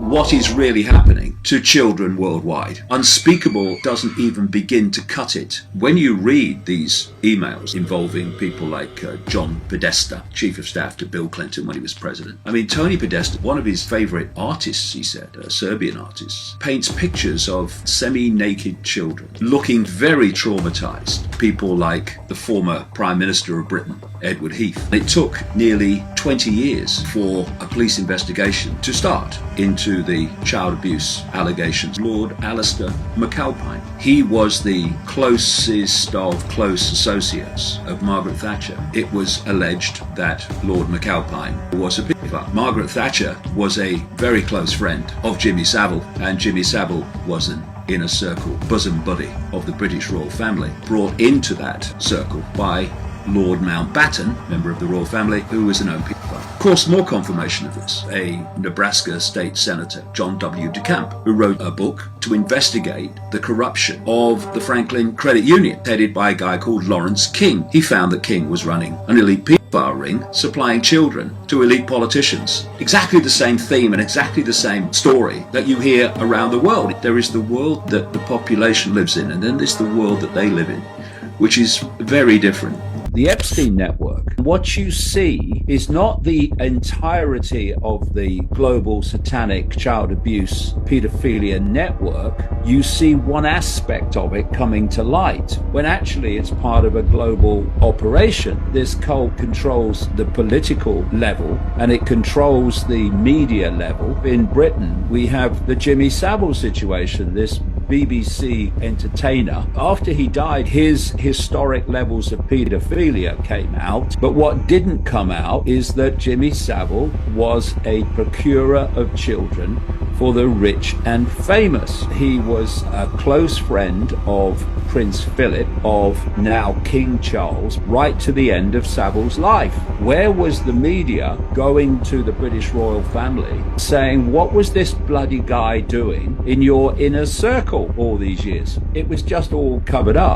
what is really happening to children worldwide. Unspeakable doesn't even begin to cut it. When you read these emails involving people like John Podesta, Chief of Staff to Bill Clinton when he was president. I mean, Tony Podesta, one of his favorite artists, he said, Serbian artists, paints pictures of semi-naked children looking very traumatized. People like the former Prime Minister of Britain, Edward Heath. It took nearly 20 years for a police investigation to start into the child abuse allegations. Lord Alistair McAlpine, he was the closest of close associates of Margaret Thatcher. It was alleged that Lord McAlpine was a paedophile. Margaret Thatcher was a very close friend of Jimmy Savile, and Jimmy Savile was an inner circle bosom buddy of the British royal family, brought into that circle by Lord Mountbatten, member of the royal family, who was an OP. Of course, more confirmation of this. A Nebraska state senator, John W. DeCamp, who wrote a book to investigate the corruption of the Franklin Credit Union, headed by a guy called Lawrence King. He found that King was running an elite pedophile ring, supplying children to elite politicians. Exactly the same theme and exactly the same story that you hear around the world. There is the world that the population lives in, and then there's the world that they live in, which is very different. The Epstein network, what you see is not the entirety of the global satanic child abuse pedophilia network. You see one aspect of it coming to light, when actually it's part of a global operation. This cult controls the political level and it controls the media level. In Britain, we have the Jimmy Savile situation, this BBC entertainer. After he died, his historic levels of pedophilia came out, but what didn't come out is that Jimmy Savile was a procurer of children for the rich and famous. He was a close friend of Prince Philip, of now King Charles, right to the end of Savile's life. Where was the media going to the British royal family saying, what was this bloody guy doing in your inner circle all these years? It was just all covered up.